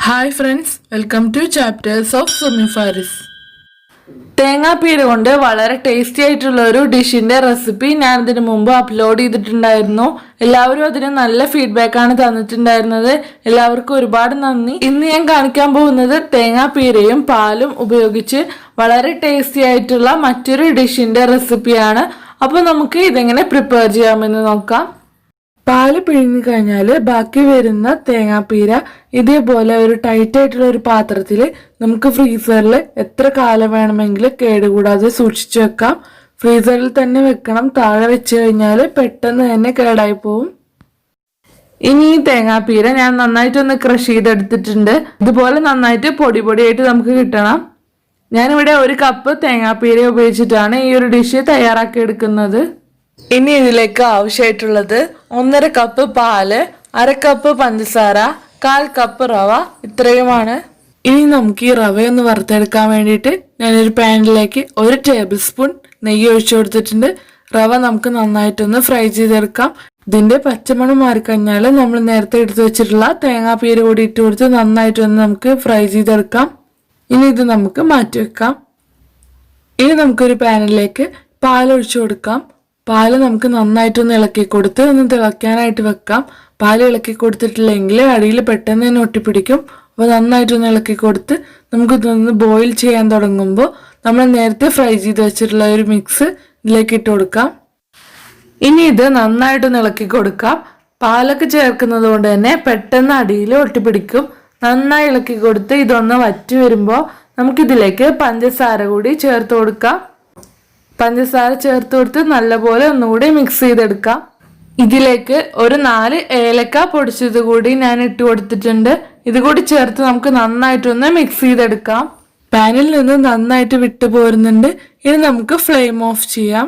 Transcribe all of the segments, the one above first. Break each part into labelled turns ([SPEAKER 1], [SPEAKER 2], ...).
[SPEAKER 1] Hi friends, welcome to chapters of Sumi Faris. തേങ്ങാപ്പീര കൊണ്ട് വളരെ tasty ആയിട്ടുള്ള ഒരു ഡിഷിന്റെ റെസിപ്പി ഞാൻ ഇതിനു മുമ്പ് അപ്ലോഡ് ചെയ്തിട്ടുണ്ടായിരുന്നു. എല്ലാവരും അതിന് നല്ല ഫീഡ്ബാക്ക് ആണ് തന്നിട്ടുണ്ടായിരുന്നത്. എല്ലാവർക്കും ഒരുപാട് നന്ദി. ഇന്ന് ഞാൻ കാണിക്കാൻ പോകുന്നത് തേങ്ങാപ്പീരയും പാലും ഉപയോഗിച്ച് വളരെ ടേസ്റ്റി ആയിട്ടുള്ള മറ്റൊരു ഡിഷിന്റെ റെസിപ്പിയാണ്. അപ്പോൾ നമുക്ക് ഇതെങ്ങനെ പ്രിപ്പയർ ചെയ്യാമെന്ന് നോക്കാം. പാല് പിഴിഞ്ഞു കഴിഞ്ഞാൽ ബാക്കി വരുന്ന തേങ്ങാപ്പീര ഇതേപോലെ ഒരു ടൈറ്റ് ആയിട്ടുള്ള ഒരു പാത്രത്തിൽ നമുക്ക് ഫ്രീസറിൽ എത്ര കാലം വേണമെങ്കിലും കേടുകൂടാതെ സൂക്ഷിച്ചു വെക്കാം. ഫ്രീസറിൽ തന്നെ വെക്കണം. താഴെ വെച്ച് കഴിഞ്ഞാൽ പെട്ടെന്ന് തന്നെ കേടായി പോവും. ഇനി ഈ തേങ്ങാപ്പീര ഞാൻ നന്നായിട്ടൊന്ന് ക്രഷ് ചെയ്തെടുത്തിട്ടുണ്ട്. ഇതുപോലെ നന്നായിട്ട് പൊടിയായിട്ട് നമുക്ക് കിട്ടണം. ഞാനിവിടെ 1 കപ്പ് തേങ്ങാപ്പീര ഉപയോഗിച്ചിട്ടാണ് ഈ ഒരു ഡിഷ് തയ്യാറാക്കി എടുക്കുന്നത്. ഇനി ഇതിലേക്ക് ആവശ്യമായിട്ടുള്ളത് 1.5 കപ്പ് പാല്, 1/2 കപ്പ് പഞ്ചസാര, 1/4 കപ്പ് റവ, ഇത്രയുമാണ്. ഇനി നമുക്ക് ഈ റവയൊന്ന് വറുത്തെടുക്കാൻ വേണ്ടിയിട്ട് ഞാനൊരു പാനിലേക്ക് 1 ടേബിൾ സ്പൂൺ നെയ്യ് ഒഴിച്ചു കൊടുത്തിട്ടുണ്ട്. റവ നമുക്ക് നന്നായിട്ടൊന്ന് ഫ്രൈ ചെയ്തെടുക്കാം. ഇതിന്റെ പച്ചമണം മാറിക്കഴിഞ്ഞാൽ നമ്മൾ നേരത്തെ എടുത്തു വെച്ചിട്ടുള്ള തേങ്ങാപ്പീര കൂടി ഇട്ട് കൊടുത്ത് നന്നായിട്ടൊന്ന് നമുക്ക് ഫ്രൈ ചെയ്തെടുക്കാം. ഇനി ഇത് നമുക്ക് മാറ്റി വെക്കാം. ഇനി നമുക്കൊരു പാനിലേക്ക് പാൽ ഒഴിച്ചു കൊടുക്കാം. പാല് നമുക്ക് നന്നായിട്ടൊന്ന് ഇളക്കി കൊടുത്ത് ഒന്ന് തിളയ്ക്കാനായിട്ട് വെക്കാം. പാല് ഇളക്കി കൊടുത്തിട്ടില്ലെങ്കിൽ അടിയിൽ പെട്ടെന്ന് തന്നെ ഒട്ടിപ്പിടിക്കും. അപ്പോൾ നന്നായിട്ടൊന്ന് ഇളക്കി കൊടുത്ത് നമുക്കിതൊന്ന് ബോയിൽ ചെയ്യാൻ തുടങ്ങുമ്പോൾ നമ്മൾ നേരത്തെ ഫ്രൈ ചെയ്ത് വെച്ചിട്ടുള്ള ഒരു മിക്സ് ഇതിലേക്ക് ഇട്ട് കൊടുക്കാം. ഇനി ഇത് നന്നായിട്ടൊന്ന് ഇളക്കി കൊടുക്കാം. പാലൊക്കെ ചേർക്കുന്നത് കൊണ്ട് തന്നെ പെട്ടെന്ന് അടിയിൽ ഒട്ടിപ്പിടിക്കും. നന്നായി ഇളക്കി കൊടുത്ത് ഇതൊന്ന് വറ്റി വരുമ്പോൾ നമുക്കിതിലേക്ക് പഞ്ചസാര കൂടി ചേർത്ത് കൊടുക്കാം. പഞ്ചസാര ചേർത്ത് കൊടുത്ത് നല്ലപോലെ ഒന്നുകൂടി മിക്സ് ചെയ്തെടുക്കാം. ഇതിലേക്ക് ഒരു 4 ഏലക്ക പൊടിച്ചത് കൂടി ഞാൻ ഇട്ട് കൊടുത്തിട്ടുണ്ട്. ഇത് കൂടി ചേർത്ത് നമുക്ക് നന്നായിട്ടൊന്ന് മിക്സ് ചെയ്തെടുക്കാം. പാനിൽ നിന്ന് നന്നായിട്ട് വിട്ടു പോരുന്നുണ്ട്. ഇനി നമുക്ക് ഫ്ലെയിം ഓഫ് ചെയ്യാം.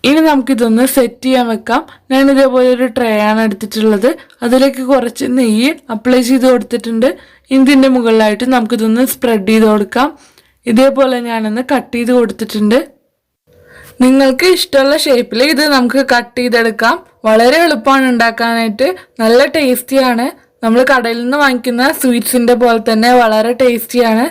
[SPEAKER 1] ഇനി നമുക്കിതൊന്ന് സെറ്റ് ചെയ്യാൻ വെക്കാം. ഞാൻ ഇതേപോലെ ഒരു ട്രേ ആണ് എടുത്തിട്ടുള്ളത്. അതിലേക്ക് കുറച്ച് നെയ്യ് അപ്ലൈ ചെയ്ത് കൊടുത്തിട്ടുണ്ട്. ഇതിൻ്റെ മുകളിലായിട്ട് നമുക്കിതൊന്ന് സ്പ്രെഡ് ചെയ്ത് കൊടുക്കാം. ഇതേപോലെ ഞാനൊന്ന് കട്ട് ചെയ്ത് കൊടുത്തിട്ടുണ്ട്. നിങ്ങൾക്ക് ഇഷ്ടമുള്ള ഷേപ്പിൽ ഇത് നമുക്ക് കട്ട് ചെയ്തെടുക്കാം. വളരെ എളുപ്പമാണ് ഉണ്ടാക്കാനായിട്ട്. നല്ല ടേസ്റ്റിയാണ്. നമ്മൾ കടയിൽ നിന്ന് വാങ്ങിക്കുന്ന സ്വീറ്റ്സിൻ്റെ പോലെ തന്നെ വളരെ ടേസ്റ്റിയാണ്.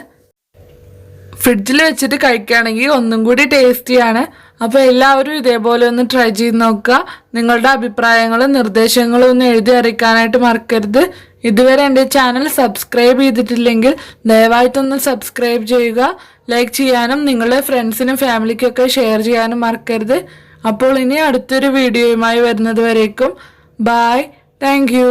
[SPEAKER 1] ഫ്രിഡ്ജിൽ വെച്ചിട്ട് കഴിക്കുകയാണെങ്കിൽ ഒന്നും കൂടി ടേസ്റ്റിയാണ്. അപ്പോൾ എല്ലാവരും ഇതേപോലെ ഒന്ന് ട്രൈ ചെയ്ത് നോക്കുക. നിങ്ങളുടെ അഭിപ്രായങ്ങളും നിർദ്ദേശങ്ങളും ഒന്ന് എഴുതി അറിയിക്കാനായിട്ട് മറക്കരുത്. ഇതുവരെ എൻ്റെ ചാനൽ സബ്സ്ക്രൈബ് ചെയ്തിട്ടില്ലെങ്കിൽ ദയവായിട്ടൊന്ന് സബ്സ്ക്രൈബ് ചെയ്യുക. ലൈക്ക് ചെയ്യാനും നിങ്ങളുടെ ഫ്രണ്ട്സിനും ഫാമിലിക്കൊക്കെ ഷെയർ ചെയ്യാനും മറക്കരുത്. അപ്പോൾ ഇനി അടുത്തൊരു വീഡിയോയുമായി വരുന്നത് വരേക്കും ബൈ. Thank you.